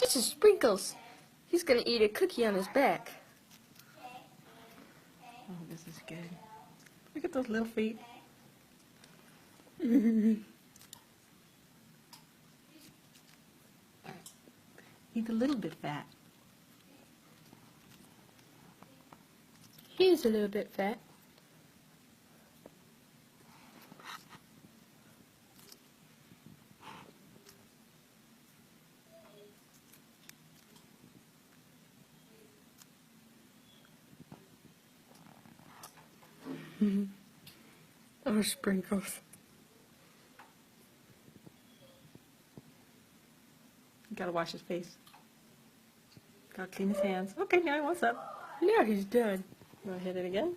This is Sprinkles. He's gonna eat a cookie on his back. Oh, this is good. Look at those little feet. He's a little bit fat. He's a little bit fat. Oh, Sprinkles. You gotta wash his face. Gotta clean his hands. Okay, now what's up? Now he's done. You wanna hit it again?